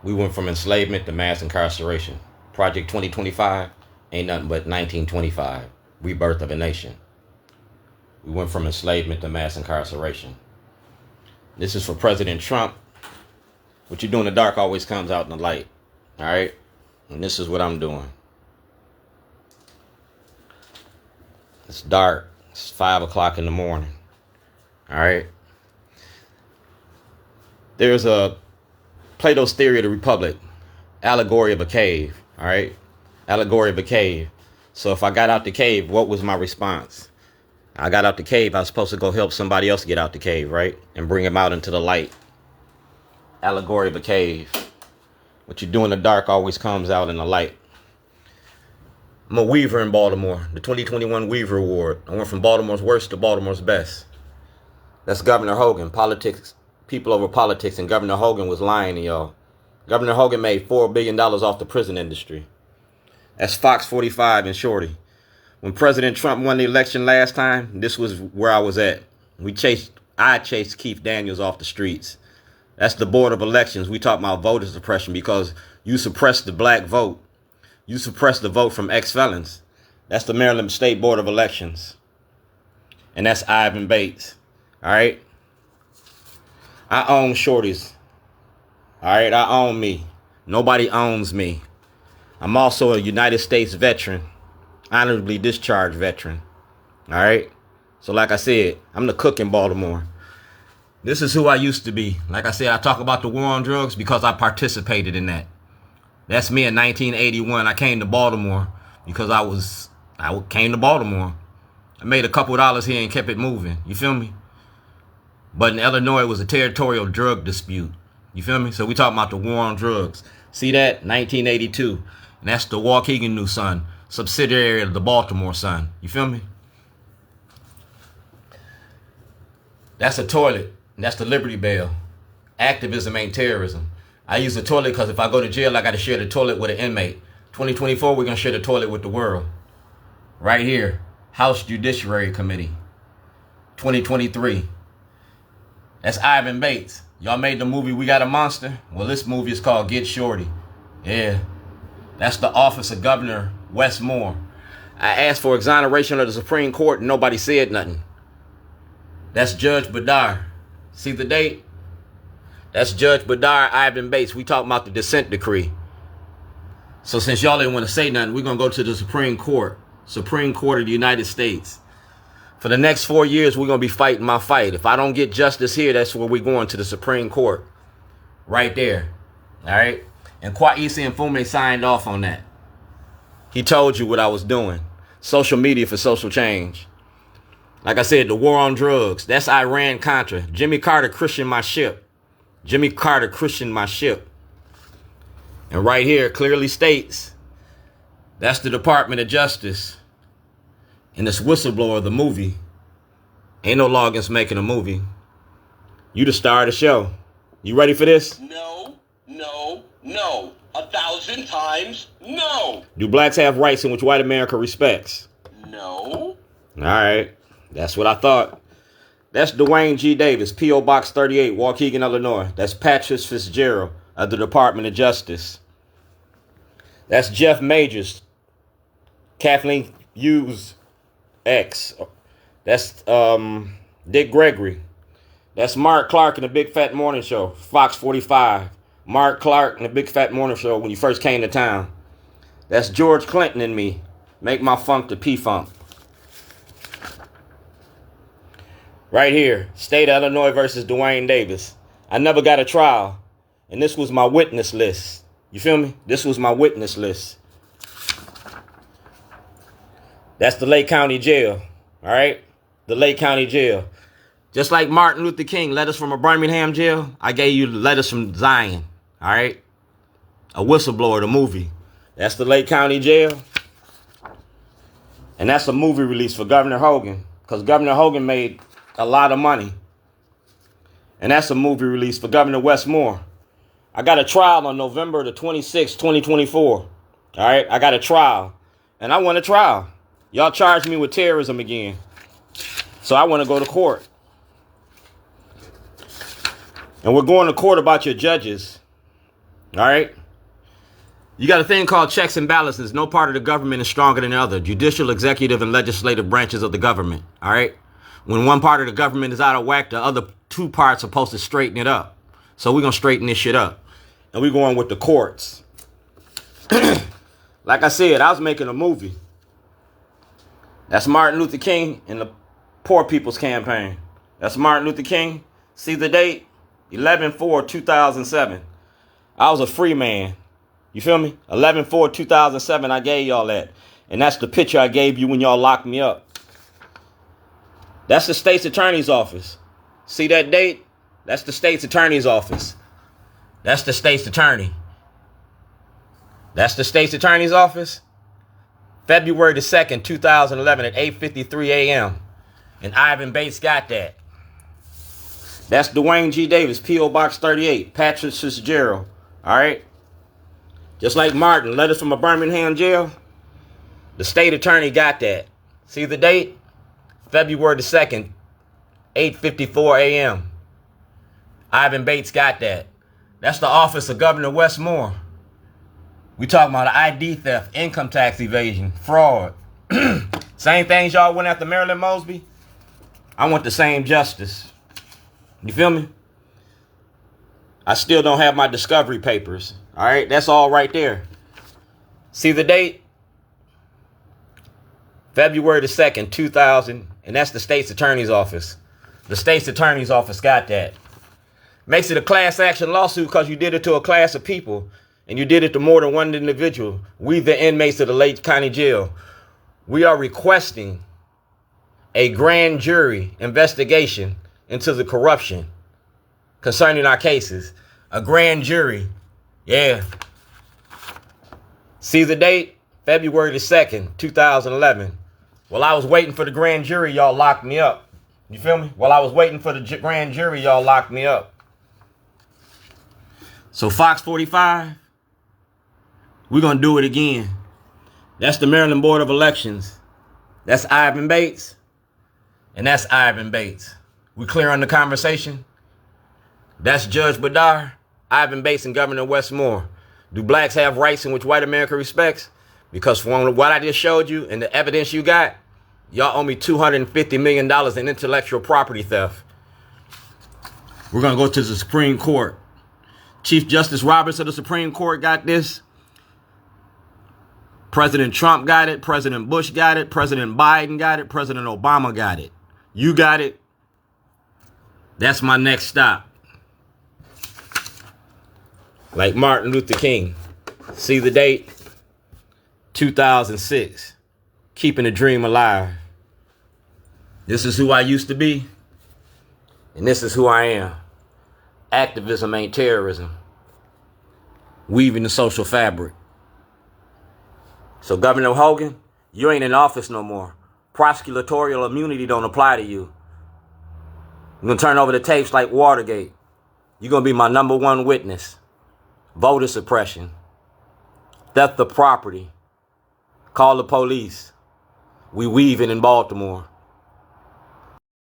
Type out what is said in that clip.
We went from enslavement to mass incarceration. Project 2025 ain't nothing but 1925, rebirth of a nation. We went from enslavement to mass incarceration. This is for President Trump. What you do in the dark always comes out in the light. All right? And this is what I'm doing. It's dark. It's 5 o'clock in the morning. All right? There's a Plato's theory of the Republic, allegory of a cave. All right? Allegory of a cave. So if I got out the cave, what was my response? I got out the cave. I was supposed to go help somebody else get out the cave, right? And bring them out into the light. Allegory of a cave. What you do in the dark always comes out in the light. I'm a Weaver in Baltimore. The 2021 Weaver Award. I went from Baltimore's worst to Baltimore's best. That's Governor Hogan. Politics, people over politics, and Governor Hogan was lying to y'all. Governor Hogan made $4 billion off the prison industry. That's Fox 45 and Shorty. When President Trump won the election last time, this was where I was at. I chased Keith Daniels off the streets. That's the Board of Elections. We talk about voter suppression because you suppressed the black vote. You suppressed the vote from ex-felons. That's the Maryland State Board of Elections. And that's Ivan Bates. All right? I own Shorties. All right? I own me. Nobody owns me. I'm also a United States veteran. Honorably discharged veteran. All right? So like I said, I'm the cook in Baltimore. This is who I used to be. Like I said, I talk about the war on drugs because I participated in that. That's me in 1981. I came to Baltimore because I came to Baltimore. I made a couple of dollars here and kept it moving. You feel me? But in Illinois, it was a territorial drug dispute. You feel me? So we talking about the war on drugs. See that? 1982. And that's the Waukegan New Sun, subsidiary of the Baltimore Sun. You feel me? That's a toilet. And that's the Liberty Bell. Activism ain't terrorism. I use the toilet because if I go to jail, I got to share the toilet with an inmate. 2024, we're going to share the toilet with the world. Right here. House Judiciary Committee. 2023. That's Ivan Bates. Y'all made the movie We Got a Monster? Well, this movie is called Get Shorty. Yeah. That's the office of Governor Wes Moore. I asked for exoneration of the Supreme Court and nobody said nothing. That's Judge Badar. See the date? That's Judge Badar Ivan Bates. We talking about the dissent decree. So since y'all didn't want to say nothing, we're going to go to the Supreme Court. Supreme Court of the United States. For the next 4 years, we're going to be fighting my fight. If I don't get justice here, that's where we're going, to the Supreme Court. Right there. All right? And Kwesi Mfume signed off on that. He told you what I was doing. Social media for social change. Like I said, the war on drugs. That's Iran-Contra. Jimmy Carter christened my ship. Jimmy Carter christened my ship. And right here clearly states, that's the Department of Justice. And this whistleblower, the movie. Ain't no law against making a movie. You the star of the show. You ready for this? No, no, no. 1,000 times no. Do blacks have rights in which white America respects? No. All right. That's what I thought. That's Dwayne G. Davis, P.O. Box 38, Waukegan, Illinois. That's Patrice Fitzgerald of the Department of Justice. That's Jeff Majors, Kathleen Hughes' ex. That's Dick Gregory. That's Mark Clark in the Big Fat Morning Show, Fox 45. Mark Clark in the Big Fat Morning Show when you first came to town. That's George Clinton and me. Make my funk the P-Funk. Right here, State of Illinois versus Dwayne Davis. I never got a trial, and this was my witness list. You feel me? This was my witness list. That's the Lake County Jail, all right? The Lake County Jail. Just like Martin Luther King led us from a Birmingham jail, I gave you letters from Zion, all right? A Whistleblower, the movie. That's the Lake County Jail. And that's a movie release for Governor Hogan, because Governor Hogan made a lot of money. And that's a movie release for Governor Wes Moore. I got a trial on November the 26th, 2024. All right, I got a trial. And I won a trial. Y'all charged me with terrorism again. So I want to go to court. And we're going to court about your judges. All right? You got a thing called checks and balances. No part of the government is stronger than the other. Judicial, executive, and legislative branches of the government. All right? When one part of the government is out of whack, the other two parts are supposed to straighten it up. So we're going to straighten this shit up. And we're going with the courts. Like I said, I was making a movie. That's Martin Luther King and the Poor People's Campaign. That's Martin Luther King. See the date? 11/4/2007. I was a free man. You feel me? 11/4/2007, I gave y'all that. And that's the picture I gave you when y'all locked me up. That's the States Attorney's Office. See that date? That's the States Attorney's Office. That's the States Attorney. That's the States Attorney's Office. February the 2nd, 2011 at 8:53 a.m. And Ivan Bates got that. That's Dwayne G. Davis, P.O. Box 38, Patrick Fitzgerald. All right? Just like Martin, letters from a Birmingham jail. The state attorney got that. See the date? February the 2nd, 8:54 a.m. Ivan Bates got that. That's the office of Governor Westmore. We talking about ID theft, income tax evasion, fraud. Same things y'all went after Marilyn Mosby. I want the same justice. You feel me? I still don't have my discovery papers. All right, that's all right there. See the date? February the 2nd, 2000, and that's the State's Attorney's Office. The State's Attorney's Office got that. Makes it a class action lawsuit because you did it to a class of people, and you did it to more than one individual. We, the inmates of the Lake County Jail, we are requesting a grand jury investigation into the corruption concerning our cases. A grand jury. Yeah. See the date? February the 2nd, 2011. While I was waiting for the grand jury, y'all locked me up. You feel me? While I was waiting for the grand jury, y'all locked me up. So Fox 45, we're going to do it again. That's the Maryland Board of Elections. That's Ivan Bates. And that's Ivan Bates. We clear on the conversation? That's Judge Badar, Ivan Bates, and Governor Westmore. Do blacks have rights in which white America respects? Because from what I just showed you and the evidence you got, y'all owe me $250 million in intellectual property theft. We're going to go to the Supreme Court. Chief Justice Roberts of the Supreme Court got this. President Trump got it. President Bush got it. President Biden got it. President Obama got it. You got it. That's my next stop. Like Martin Luther King. See the date? 2006. Keeping the dream alive. This is who I used to be. And this is who I am. Activism ain't terrorism. Weaving the social fabric. So Governor Hogan, you ain't in office no more. Prosecutorial immunity don't apply to you. I'm going to turn over the tapes like Watergate. You're going to be my number one witness. Voter suppression. Theft of property. Call the police. We weaving in Baltimore.